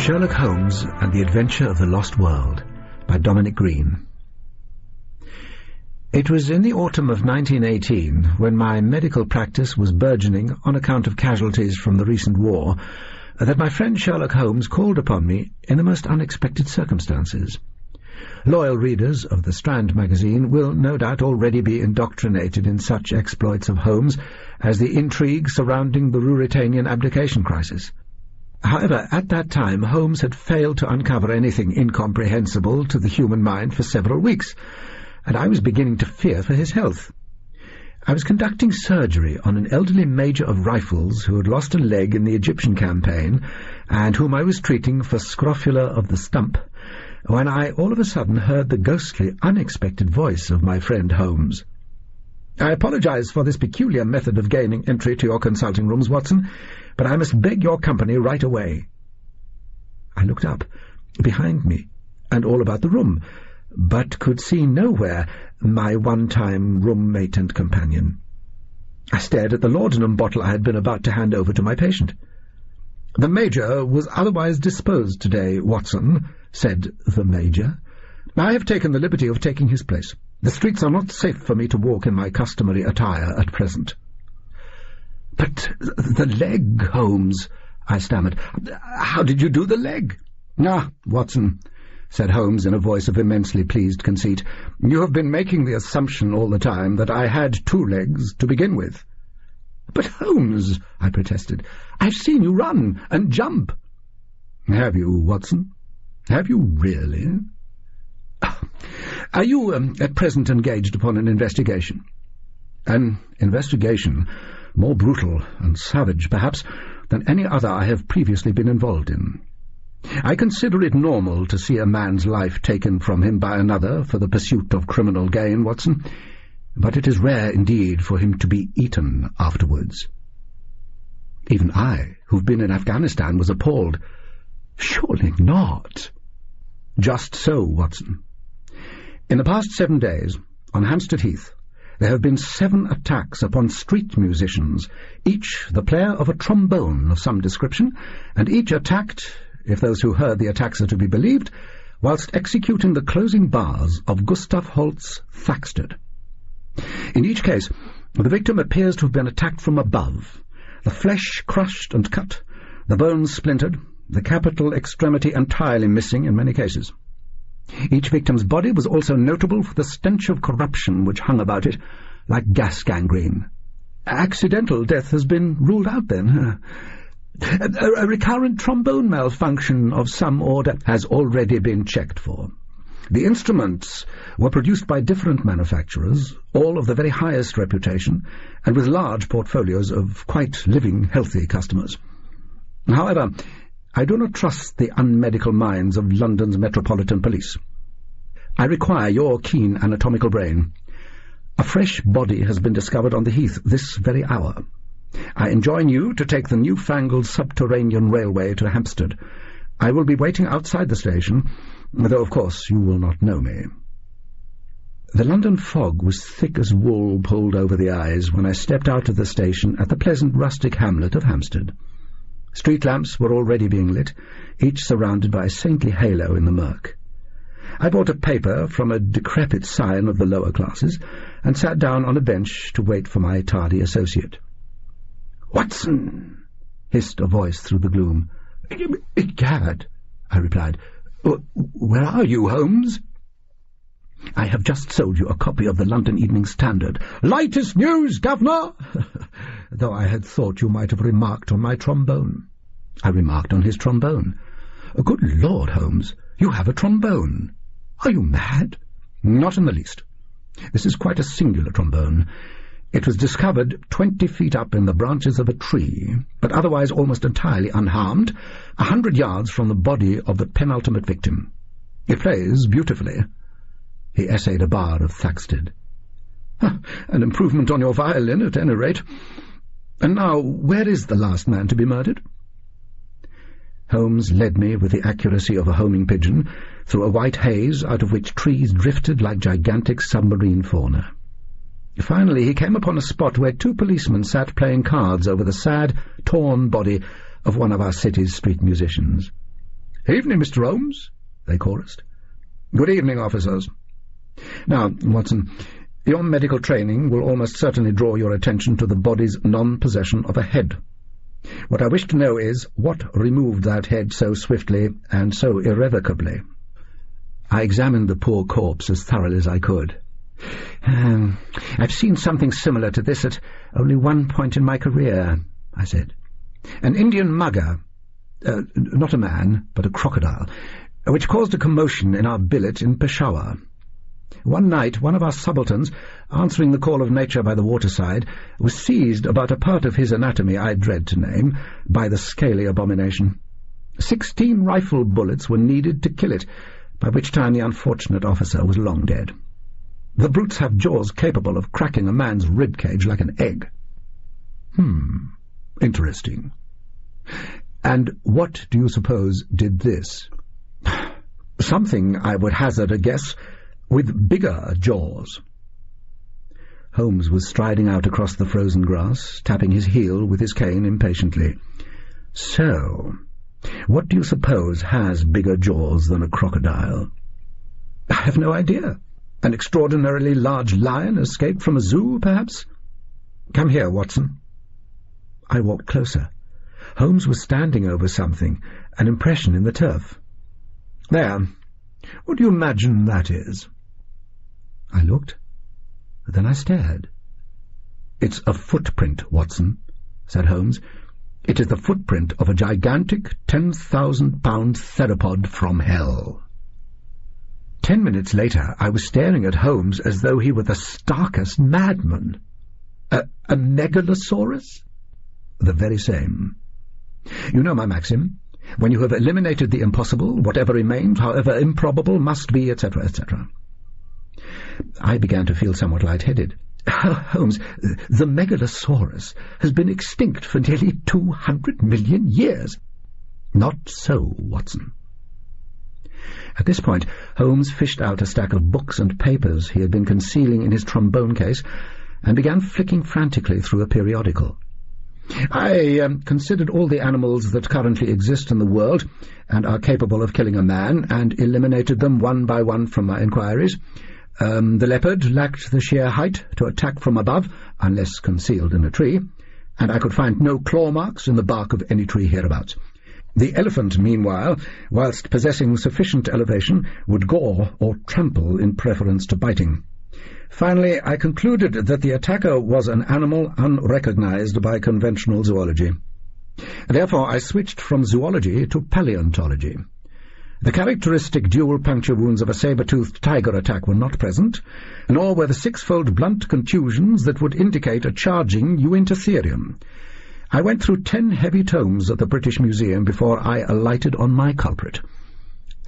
Sherlock Holmes and the Adventure of the Lost World by Dominic Green. It was in the autumn of 1918, when my medical practice was burgeoning on account of casualties from the recent war, that my friend Sherlock Holmes called upon me in the most unexpected circumstances. Loyal readers of the Strand magazine will no doubt already be indoctrinated in such exploits of Holmes as the intrigue surrounding the Ruritanian abdication crisis. However, at that time Holmes had failed to uncover anything incomprehensible to the human mind for several weeks, and I was beginning to fear for his health. I was conducting surgery on an elderly major of rifles who had lost a leg in the Egyptian campaign, and whom I was treating for scrofula of the stump, when I all of a sudden heard the ghostly, unexpected voice of my friend Holmes. "I apologize for this peculiar method of gaining entry to your consulting rooms, Watson, but I must beg your company right away." I looked up, behind me, and all about the room, but could see nowhere my one-time roommate and companion. I stared at the laudanum bottle I had been about to hand over to my patient. "The Major was otherwise disposed today, Watson," said the Major. "I have taken the liberty of taking his place. The streets are not safe for me to walk in my customary attire at present." "But the leg, Holmes," I stammered. "How did you do the leg?" "Ah, Watson," said Holmes in a voice of immensely pleased conceit, "you have been making the assumption all the time that I had two legs to begin with." "But, Holmes," I protested, "I've seen you run and jump." "Have you, Watson? Have you really?" "Are you at present engaged upon an investigation?" "An investigation more brutal and savage, perhaps, than any other I have previously been involved in. I consider it normal to see a man's life taken from him by another for the pursuit of criminal gain, Watson, but it is rare indeed for him to be eaten afterwards." Even I, who've been in Afghanistan, was appalled. "Surely not." "Just so, Watson. In the past 7 days, on Hampstead Heath, there have been 7 attacks upon street musicians, each the player of a trombone of some description, and each attacked, if those who heard the attacks are to be believed, whilst executing the closing bars of Gustav Holst's Thaxted. In each case, the victim appears to have been attacked from above, the flesh crushed and cut, the bones splintered, the capital extremity entirely missing in many cases. Each victim's body was also notable for the stench of corruption which hung about it, like gas gangrene. Accidental death has been ruled out, then. A recurrent trombone malfunction of some order has already been checked for. The instruments were produced by different manufacturers, all of the very highest reputation, and with large portfolios of quite living, healthy customers. However, I do not trust the unmedical minds of London's Metropolitan Police. I require your keen anatomical brain. A fresh body has been discovered on the Heath this very hour. I enjoin you to take the new-fangled subterranean railway to Hampstead. I will be waiting outside the station, though of course you will not know me." The London fog was thick as wool pulled over the eyes when I stepped out of the station at the pleasant rustic hamlet of Hampstead. Street lamps were already being lit, each surrounded by a saintly halo in the murk. I bought a paper from a decrepit scion of the lower classes, and sat down on a bench to wait for my tardy associate. "Watson!" hissed a voice through the gloom. "Egad," I replied. "Where are you, Holmes?" "I have just sold you a copy of the London Evening Standard." "Latest news, Governor!" "Though I had thought you might have remarked on my trombone." I remarked on his trombone. "Good Lord, Holmes, you have a trombone. Are you mad?" "Not in the least. This is quite a singular trombone. It was discovered 20 feet up in the branches of a tree, but otherwise almost entirely unharmed, 100 yards from the body of the penultimate victim. It plays beautifully." He essayed a bar of Thaxted. "An improvement on your violin, at any rate. And now, where is the last man to be murdered?" Holmes led me with the accuracy of a homing pigeon through a white haze out of which trees drifted like gigantic submarine fauna. Finally he came upon a spot where 2 policemen sat playing cards over the sad, torn body of one of our city's street musicians. "Evening, Mr. Holmes," they chorused. "Good evening, officers. Now, Watson, your medical training will almost certainly draw your attention to the body's non-possession of a head. What I wish to know is what removed that head so swiftly and so irrevocably." I examined the poor corpse as thoroughly as I could. "I've seen something similar to this at only one point in my career," I said. "An Indian mugger, not a man, but a crocodile, which caused a commotion in our billet in Peshawar. One night one of our subalterns, answering the call of nature by the waterside, was seized about a part of his anatomy I dread to name by the scaly abomination. 16 rifle bullets were needed to kill it, by which time the unfortunate officer was long dead. The brutes have jaws capable of cracking a man's rib cage like an egg." Interesting. "And what do you suppose did this?" "Something, I would hazard a guess, with bigger jaws." Holmes was striding out across the frozen grass, tapping his heel with his cane impatiently. "So, what do you suppose has bigger jaws than a crocodile?" "I have no idea. An extraordinarily large lion escaped from a zoo, perhaps?" "Come here, Watson." I walked closer. Holmes was standing over something, an impression in the turf. "There. What do you imagine that is?" I looked. Then I stared. "It's a footprint, Watson," said Holmes. "It is the footprint of a gigantic 10,000-pound theropod from hell." 10 minutes later I was staring at Holmes as though he were the starkest madman. A megalosaurus?" "The very same. You know my maxim. When you have eliminated the impossible, whatever remains, however improbable, must be, etc., etc." I began to feel somewhat lightheaded. "Holmes, the megalosaurus has been extinct for nearly 200 million years." "Not so, Watson." At this point Holmes fished out a stack of books and papers he had been concealing in his trombone case and began flicking frantically through a periodical. "I considered all the animals that currently exist in the world and are capable of killing a man, and eliminated them one by one from my inquiries. The leopard lacked the sheer height to attack from above, unless concealed in a tree, and I could find no claw marks in the bark of any tree hereabouts. The elephant, meanwhile, whilst possessing sufficient elevation, would gore or trample in preference to biting. Finally, I concluded that the attacker was an animal unrecognized by conventional zoology. Therefore I switched from zoology to paleontology. The characteristic dual puncture wounds of a saber-toothed tiger attack were not present, nor were the 6-fold blunt contusions that would indicate a charging Uintatherium. I went through 10 heavy tomes at the British Museum before I alighted on my culprit.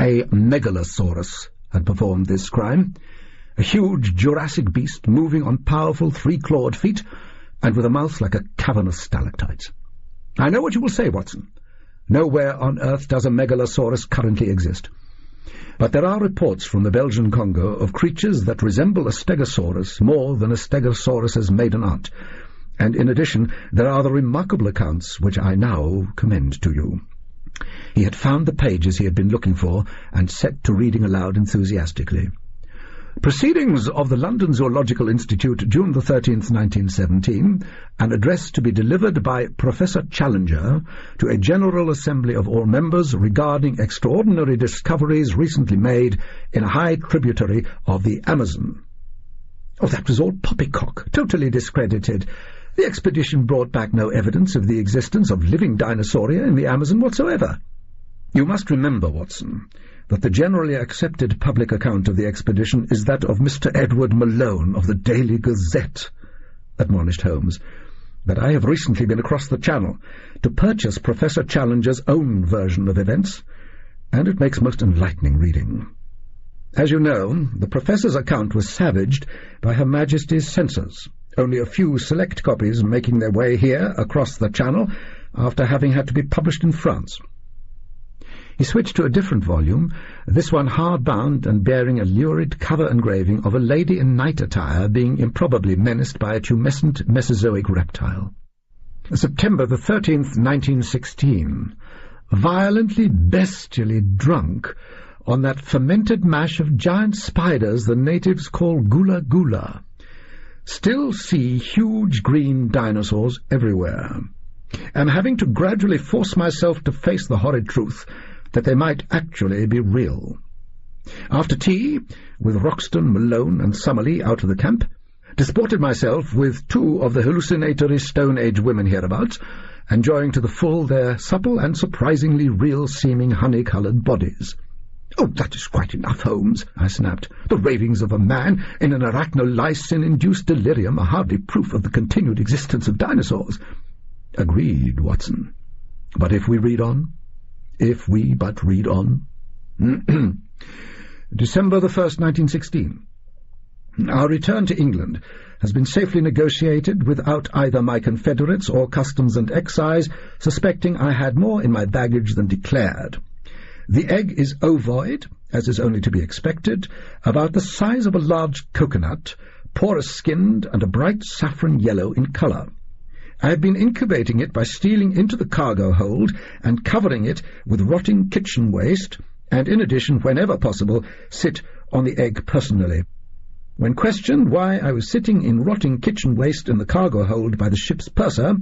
A megalosaurus had performed this crime, a huge Jurassic beast moving on powerful 3-clawed feet and with a mouth like a cavern of stalactites. I know what you will say, Watson. Nowhere on earth does a megalosaurus currently exist. But there are reports from the Belgian Congo of creatures that resemble a stegosaurus more than a stegosaurus's maiden aunt, and in addition there are the remarkable accounts which I now commend to you." He had found the pages he had been looking for and set to reading aloud enthusiastically. "Proceedings of the London Zoological Institute, June the 13th, 1917, an address to be delivered by Professor Challenger to a General Assembly of all members regarding extraordinary discoveries recently made in a high tributary of the Amazon." Oh, that was all poppycock, totally discredited. The expedition brought back no evidence of the existence of living dinosauria in the Amazon whatsoever. "You must remember, Watson, that the generally accepted public account of the expedition is that of Mr. Edward Malone of the Daily Gazette," admonished Holmes. "But I have recently been across the Channel to purchase Professor Challenger's own version of events, and it makes most enlightening reading. As you know, the Professor's account was savaged by Her Majesty's censors, only a few select copies making their way here across the Channel after having had to be published in France." He switched to a different volume, this one hard-bound and bearing a lurid cover engraving of a lady in night attire being improbably menaced by a tumescent Mesozoic reptile. "September the 13th, 1916. violently, bestially drunk on that fermented mash of giant spiders the natives call gula gula. Still see huge green dinosaurs everywhere. Am having to gradually force myself to face the horrid truth that they might actually be real. After tea, with Roxton, Malone and Summerlee out of the camp, disported myself with 2 of the hallucinatory Stone Age women hereabouts, enjoying to the full their supple and surprisingly real-seeming honey-coloured bodies. "Oh, that is quite enough, Holmes," I snapped. "The ravings of a man in an arachnolysin-induced delirium are hardly proof of the continued existence of dinosaurs." "Agreed, Watson. But if we read on? If we but read on?" December the 1st, 1916. Our return to England has been safely negotiated without either my confederates or Customs and Excise suspecting I had more in my baggage than declared. The egg is ovoid, as is only to be expected, about the size of a large coconut, porous-skinned and a bright saffron yellow in colour. I have been incubating it by stealing into the cargo hold and covering it with rotting kitchen waste, and in addition, whenever possible, sit on the egg personally. When questioned why I was sitting in rotting kitchen waste in the cargo hold by the ship's purser,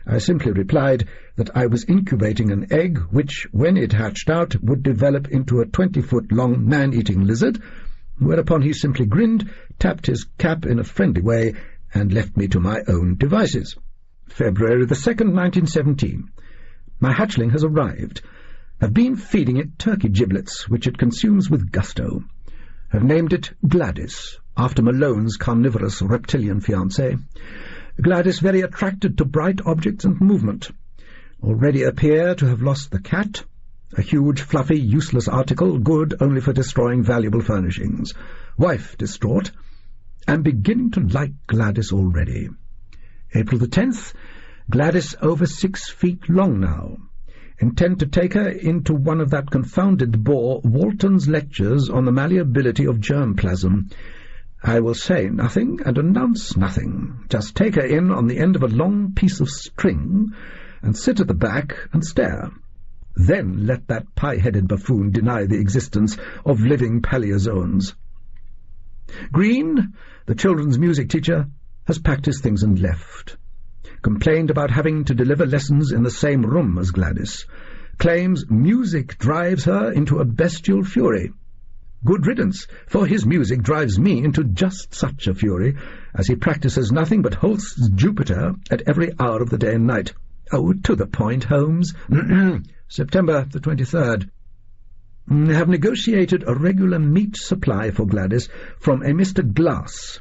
I simply replied that I was incubating an egg which, when it hatched out, would develop into a 20-foot-long man-eating lizard, whereupon he simply grinned, tapped his cap in a friendly way, and left me to my own devices. February the 2nd, 1917. My hatchling has arrived. Have been feeding it turkey giblets, which it consumes with gusto. Have named it Gladys, after Malone's carnivorous reptilian fiancée. Gladys very attracted to bright objects and movement. Already appear to have lost the cat, a huge, fluffy, useless article, good only for destroying valuable furnishings. Wife distraught. Am beginning to like Gladys already. April the 10th. Gladys over 6 feet long now. Intend to take her into one of that confounded bore Walton's lectures on the malleability of germplasm. I will say nothing and announce nothing. Just take her in on the end of a long piece of string and sit at the back and stare. Then let that pie-headed buffoon deny the existence of living paleozoans. Green, the children's music teacher, has packed his things and left. Complained about having to deliver lessons in the same room as Gladys. Claims music drives her into a bestial fury. Good riddance, for his music drives me into just such a fury, as he practises nothing but Holst's Jupiter at every hour of the day and night. Oh, to the point, Holmes. September the 23rd. Have negotiated a regular meat supply for Gladys from a Mr. Glass,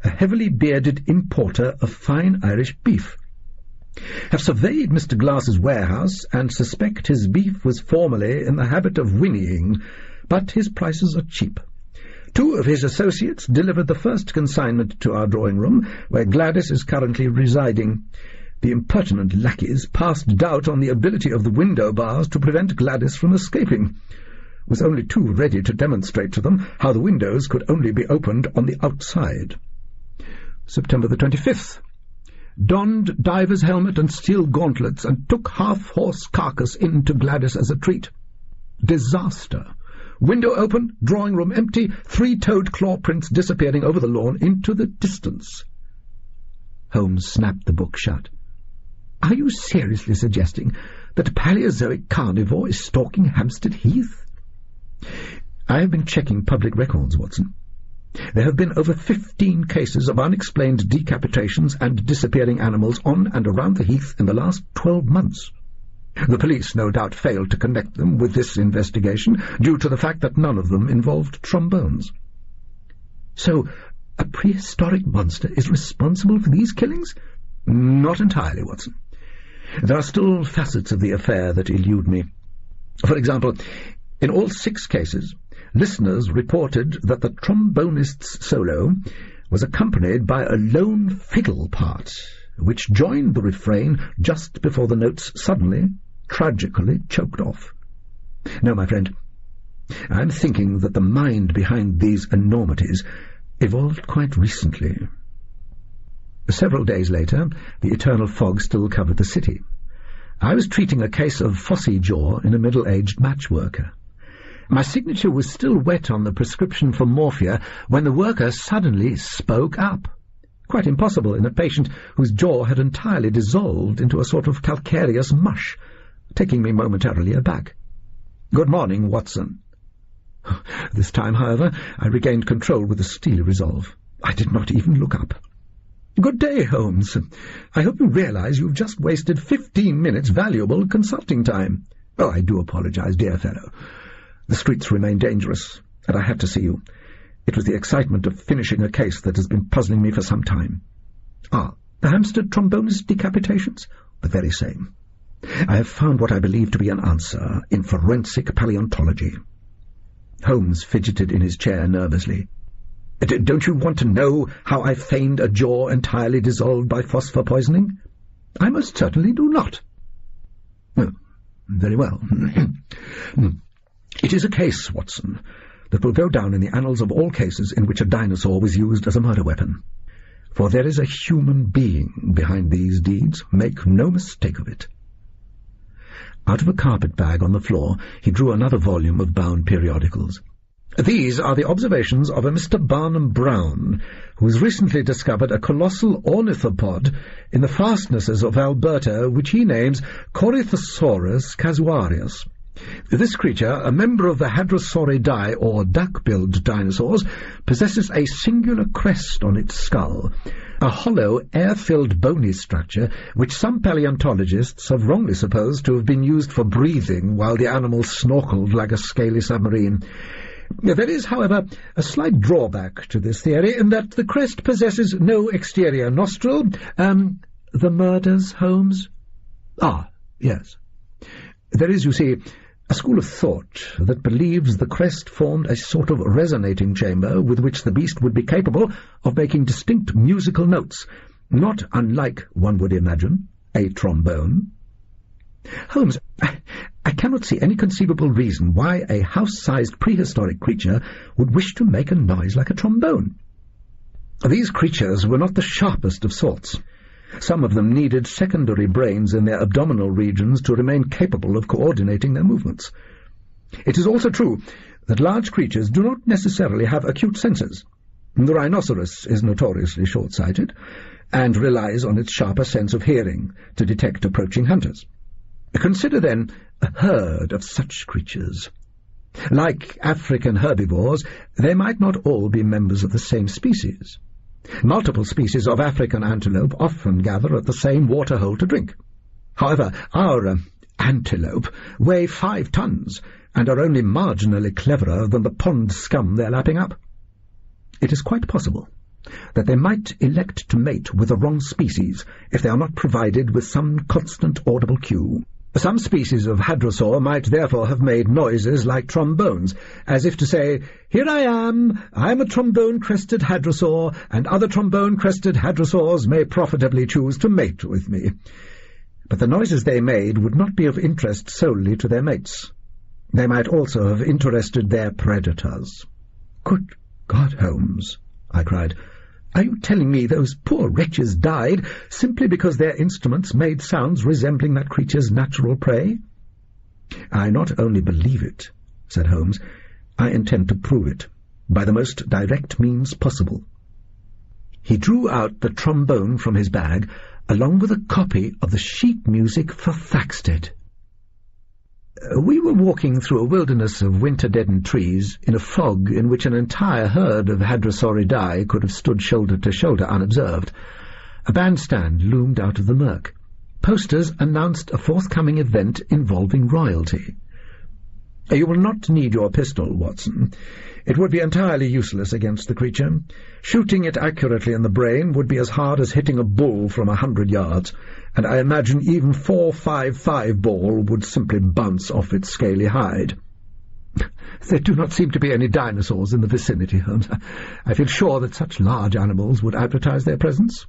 a heavily bearded importer of fine Irish beef. Have surveyed Mr. Glass's warehouse and suspect his beef was formerly in the habit of whinnying, but his prices are cheap. 2 of his associates delivered the first consignment to our drawing-room, where Gladys is currently residing. The impertinent lackeys passed doubt on the ability of the window bars to prevent Gladys from escaping. Was only too ready to demonstrate to them how the windows could only be opened on the outside. September the 25th. Donned diver's helmet and steel gauntlets and took half-horse carcass in to Gladys as a treat. Disaster. Window open, drawing-room empty, 3-toed claw prints disappearing over the lawn into the distance. Holmes snapped the book shut. Are you seriously suggesting that a Paleozoic carnivore is stalking Hampstead Heath? I have been checking public records, Watson. There have been over 15 cases of unexplained decapitations and disappearing animals on and around the Heath in the last 12 months. The police no doubt failed to connect them with this investigation, due to the fact that none of them involved trombones. So, a prehistoric monster is responsible for these killings? Not entirely, Watson. There are still facets of the affair that elude me. For example, in all 6 cases, listeners reported that the trombonist's solo was accompanied by a lone fiddle part, which joined the refrain just before the notes suddenly, tragically choked off. No, my friend, I'm thinking that the mind behind these enormities evolved quite recently. Several days later, the eternal fog still covered the city. I was treating a case of phossy jaw in a middle-aged matchworker. My signature was still wet on the prescription for morphia when the worker suddenly spoke up. Quite impossible in a patient whose jaw had entirely dissolved into a sort of calcareous mush, taking me momentarily aback. "Good morning, Watson." This time, however, I regained control with a steely resolve. I did not even look up. "Good day, Holmes. I hope you realize you've just wasted 15 minutes valuable consulting time." "Oh, I do apologize, dear fellow. The streets remain dangerous, and I had to see you. It was the excitement of finishing a case that has been puzzling me for some time." "Ah, the Hampstead trombonist decapitations?" "The very same. I have found what I believe to be an answer in forensic paleontology." Holmes fidgeted in his chair nervously. "Don't you want to know how I feigned a jaw entirely dissolved by phosphor poisoning?" "I most certainly do not." "Oh, very well. It is a case, Watson, that will go down in the annals of all cases in which a dinosaur was used as a murder weapon. For there is a human being behind these deeds, make no mistake of it." Out of a carpet-bag on the floor he drew another volume of bound periodicals. "These are the observations of a Mr. Barnum Brown, who has recently discovered a colossal ornithopod in the fastnesses of Alberta, which he names Corythosaurus casuarius. This creature, a member of the Hadrosauridae or duck-billed dinosaurs, possesses a singular crest on its skull, a hollow, air-filled bony structure which some paleontologists have wrongly supposed to have been used for breathing while the animal snorkeled like a scaly submarine. There is, however, a slight drawback to this theory, in that the crest possesses no exterior nostril." "The murders, Holmes?" "Ah, yes. There is, you see, a school of thought that believes the crest formed a sort of resonating chamber with which the beast would be capable of making distinct musical notes, not unlike, one would imagine, a trombone." "Holmes, I cannot see any conceivable reason why a house-sized prehistoric creature would wish to make a noise like a trombone. These creatures were not the sharpest of sorts. Some of them needed secondary brains in their abdominal regions to remain capable of coordinating their movements. It is also true that large creatures do not necessarily have acute senses. The rhinoceros is notoriously short-sighted, and relies on its sharper sense of hearing to detect approaching hunters. Consider, then, a herd of such creatures. Like African herbivores, they might not all be members of the same species. Multiple species of African antelope often gather at the same waterhole to drink. However, our antelope weigh 5 tons and are only marginally cleverer than the pond scum they're lapping up. It is quite possible that they might elect to mate with the wrong species if they are not provided with some constant audible cue. Some species of hadrosaur might therefore have made noises like trombones, as if to say, 'Here I am a trombone-crested hadrosaur, and other trombone-crested hadrosaurs may profitably choose to mate with me.' But the noises they made would not be of interest solely to their mates. They might also have interested their predators." "Good God, Holmes," I cried, "are you telling me those poor wretches died simply because their instruments made sounds resembling that creature's natural prey?" "I not only believe it," said Holmes, "I intend to prove it, by the most direct means possible." He drew out the trombone from his bag, along with a copy of the sheet music for Thaxted. We were walking through a wilderness of winter-deadened trees in a fog in which an entire herd of Hadrosauridae could have stood shoulder to shoulder unobserved. A bandstand loomed out of the murk. Posters announced a forthcoming event involving royalty. "You will not need your pistol, Watson. It would be entirely useless against the creature. Shooting it accurately in the brain would be as hard as hitting a bull from 100 yards, and I imagine even 4.55 ball would simply bounce off its scaly hide." "There do not seem to be any dinosaurs in the vicinity, Holmes. I feel sure that such large animals would advertise their presence."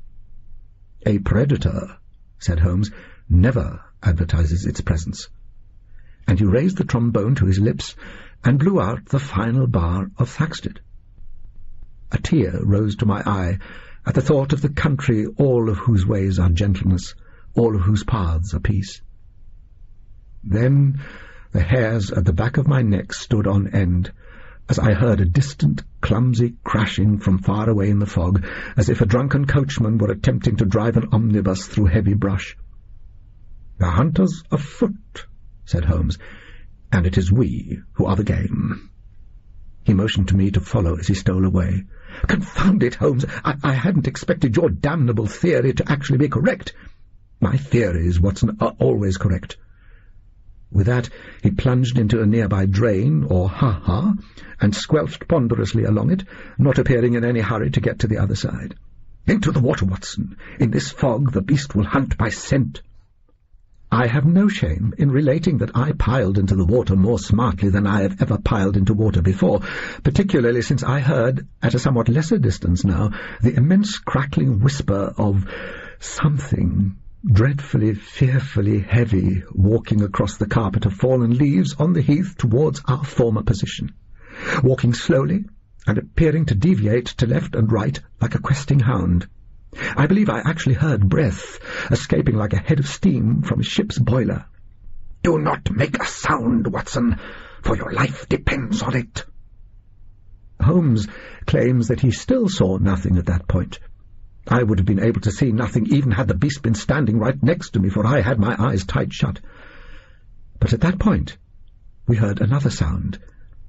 "A predator," said Holmes, "never advertises its presence." And he raised the trombone to his lips and blew out the final bar of Thaxted. A tear rose to my eye at the thought of the country all of whose ways are gentleness, all of whose paths are peace. Then the hairs at the back of my neck stood on end, as I heard a distant, clumsy crashing from far away in the fog, as if a drunken coachman were attempting to drive an omnibus through heavy brush. "The hunter's afoot," said Holmes, "and it is we who are the game." He motioned to me to follow as he stole away. "Confound it, Holmes! I hadn't expected your damnable theory to actually be correct." "My theories, Watson, are always correct." With that he plunged into a nearby drain, or ha-ha, and squelched ponderously along it, not appearing in any hurry to get to the other side. "Into the water, Watson! In this fog the beast will hunt by scent." I have no shame in relating that I piled into the water more smartly than I have ever piled into water before, particularly since I heard, at a somewhat lesser distance now, the immense crackling whisper of something dreadfully, fearfully heavy walking across the carpet of fallen leaves on the heath towards our former position, walking slowly and appearing to deviate to left and right like a questing hound. I believe I actually heard breath escaping like a head of steam from a ship's boiler. "Do not make a sound, Watson, for your life depends on it." Holmes claims that he still saw nothing at that point. I would have been able to see nothing even had the beast been standing right next to me, for I had my eyes tight shut. But at that point we heard another sound,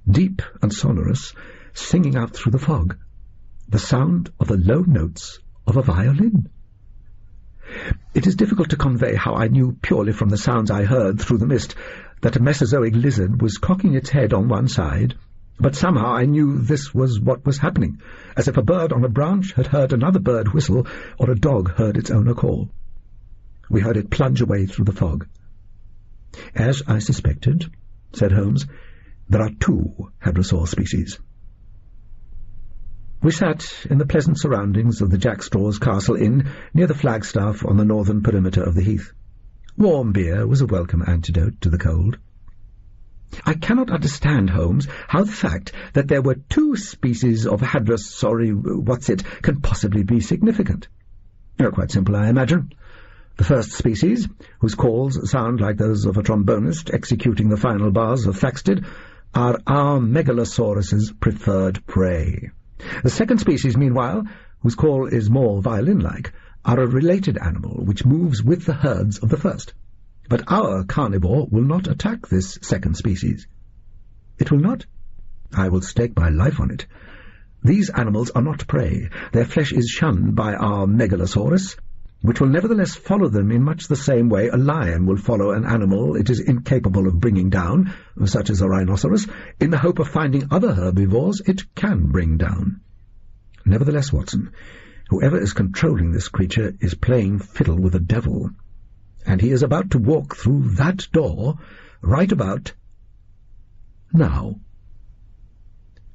deep and sonorous, singing out through the fog, the sound of the low notes of a violin. It is difficult to convey how I knew purely from the sounds I heard through the mist that a Mesozoic lizard was cocking its head on one side, but somehow I knew this was what was happening, as if a bird on a branch had heard another bird whistle, or a dog heard its owner call. We heard it plunge away through the fog. "As I suspected," said Holmes, "there are two hadrosaur species." We sat in the pleasant surroundings of the Jack Straw's Castle Inn, near the flagstaff on the northern perimeter of the heath. Warm beer was a welcome antidote to the cold. "I cannot understand, Holmes, how the fact that there were two species of hadrosaur can possibly be significant." "Quite simple, I imagine. The first species, whose calls sound like those of a trombonist executing the final bars of Thaxted, are our Megalosaurus's preferred prey. The second species, meanwhile, whose call is more violin-like, are a related animal which moves with the herds of the first. But our carnivore will not attack this second species." "It will not?" "I will stake my life on it. These animals are not prey. Their flesh is shunned by our Megalosaurus, which will nevertheless follow them in much the same way a lion will follow an animal it is incapable of bringing down, such as a rhinoceros, in the hope of finding other herbivores it can bring down. Nevertheless, Watson, whoever is controlling this creature is playing fiddle with the devil, and he is about to walk through that door right about now."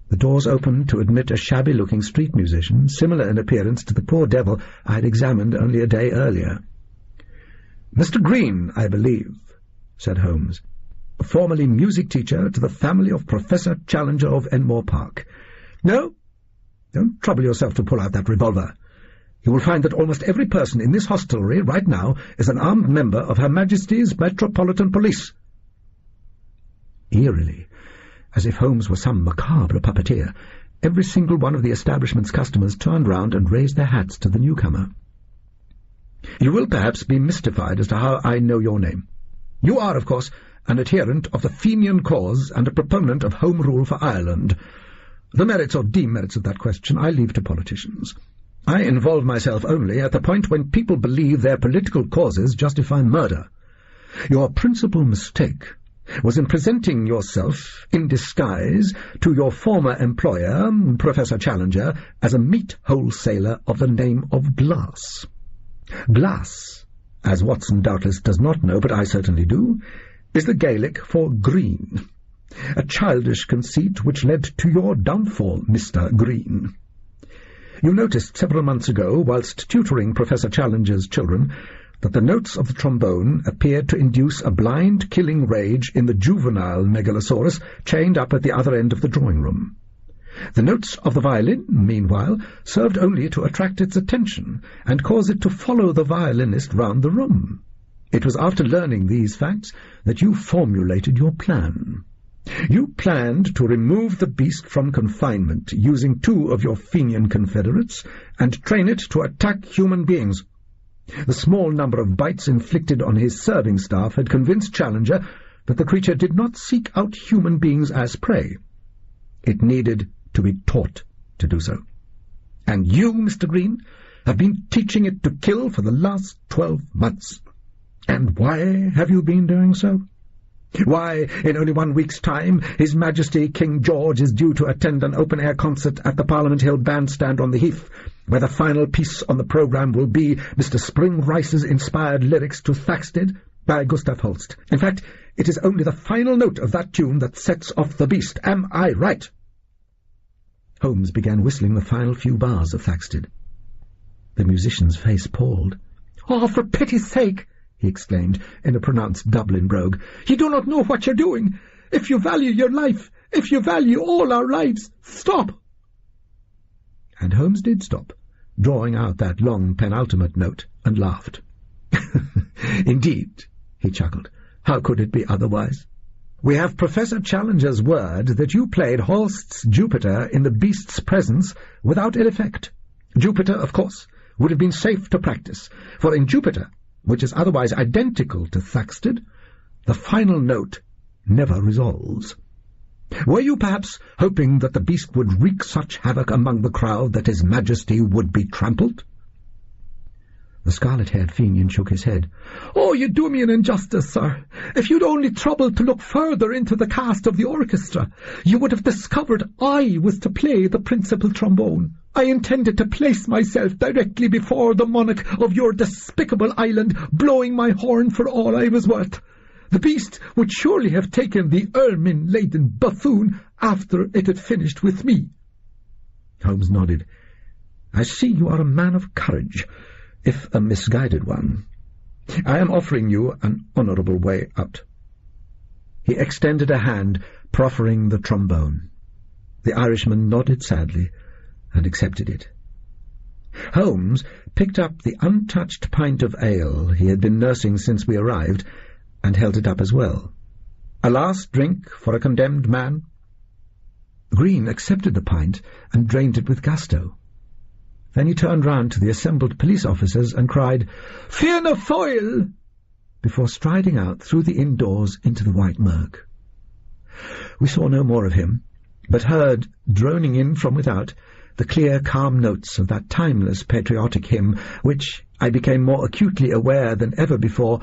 The doors opened to admit a shabby-looking street musician, similar in appearance to the poor devil I had examined only a day earlier. "Mr. Green, I believe," said Holmes, "formerly music teacher to the family of Professor Challenger of Enmore Park. No, don't trouble yourself to pull out that revolver. You will find that almost every person in this hostelry right now is an armed member of Her Majesty's Metropolitan Police." Eerily, as if Holmes were some macabre puppeteer, every single one of the establishment's customers turned round and raised their hats to the newcomer. "You will perhaps be mystified as to how I know your name. You are, of course, an adherent of the Fenian cause and a proponent of Home Rule for Ireland. The merits or demerits of that question I leave to politicians. I involve myself only at the point when people believe their political causes justify murder. Your principal mistake was in presenting yourself in disguise to your former employer, Professor Challenger, as a meat wholesaler of the name of Glass. Glass, as Watson doubtless does not know, but I certainly do, is the Gaelic for green, a childish conceit which led to your downfall, Mr. Green. You noticed several months ago, whilst tutoring Professor Challenger's children, that the notes of the trombone appeared to induce a blind killing rage in the juvenile Megalosaurus chained up at the other end of the drawing-room. The notes of the violin, meanwhile, served only to attract its attention and cause it to follow the violinist round the room. It was after learning these facts that you formulated your plan. You planned to remove the beast from confinement using 2 of your Fenian confederates and train it to attack human beings. The small number of bites inflicted on his serving staff had convinced Challenger that the creature did not seek out human beings as prey. It needed to be taught to do so. And you, Mr. Green, have been teaching it to kill for the last 12 months. And why have you been doing so? Why, in only 1 week's time, His Majesty King George is due to attend an open-air concert at the Parliament Hill Bandstand on the Heath, where the final piece on the programme will be Mr. Spring Rice's inspired lyrics to Thaxted by Gustav Holst. In fact, it is only the final note of that tune that sets off the beast. Am I right? Holmes began whistling the final few bars of Thaxted. The musician's face palled. "Oh, for pity's sake!" he exclaimed, in a pronounced Dublin brogue. "You do not know what you're doing. If you value your life, if you value all our lives, stop!" And Holmes did stop, drawing out that long penultimate note, and laughed. "Indeed," he chuckled. "How could it be otherwise? We have Professor Challenger's word that you played Holst's Jupiter in the beast's presence without ill effect. Jupiter, of course, would have been safe to practice, for in Jupiter, which is otherwise identical to Thaxted, the final note never resolves. Were you perhaps hoping that the beast would wreak such havoc among the crowd that His Majesty would be trampled?" The scarlet-haired Fenian shook his head. "Oh, you do me an injustice, sir. If you'd only troubled to look further into the cast of the orchestra, you would have discovered I was to play the principal trombone. I intended to place myself directly before the monarch of your despicable island, blowing my horn for all I was worth. The beast would surely have taken the ermine-laden buffoon after it had finished with me." Holmes nodded. "I see you are a man of courage, if a misguided one. I am offering you an honourable way out." He extended a hand, proffering the trombone. The Irishman nodded sadly and accepted it. Holmes picked up the untouched pint of ale he had been nursing since we arrived, and held it up as well. "A last drink for a condemned man?" Green accepted the pint and drained it with gusto. Then he turned round to the assembled police officers and cried, "Fianna Fáil!" before striding out through the indoors into the white murk. We saw no more of him, but heard, droning in from without, the clear, calm notes of that timeless patriotic hymn which, I became more acutely aware than ever before,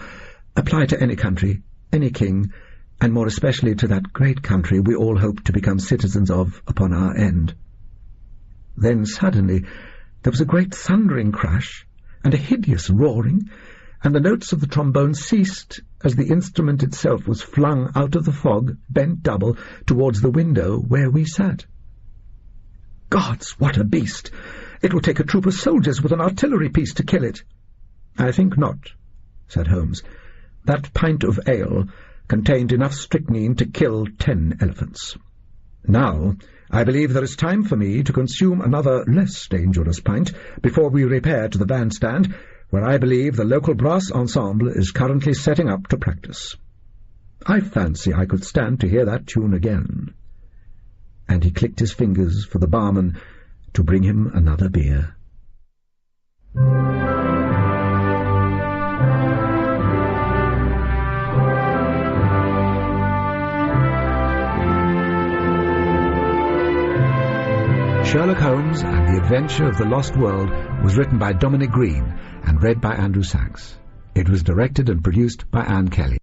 apply to any country, any king, and more especially to that great country we all hope to become citizens of upon our end. Then suddenly there was a great thundering crash, and a hideous roaring, and the notes of the trombone ceased as the instrument itself was flung out of the fog, bent double, towards the window where we sat. "Gods, what a beast! It will take a troop of soldiers with an artillery piece to kill it." "I think not," said Holmes. "That pint of ale contained enough strychnine to kill 10 elephants. Now, I believe there is time for me to consume another less dangerous pint before we repair to the bandstand, where I believe the local brass ensemble is currently setting up to practice. I fancy I could stand to hear that tune again." And he clicked his fingers for the barman to bring him another beer. Sherlock Holmes and the Adventure of the Lost World was written by Dominic Green and read by Andrew Sachs. It was directed and produced by Anne Kelly.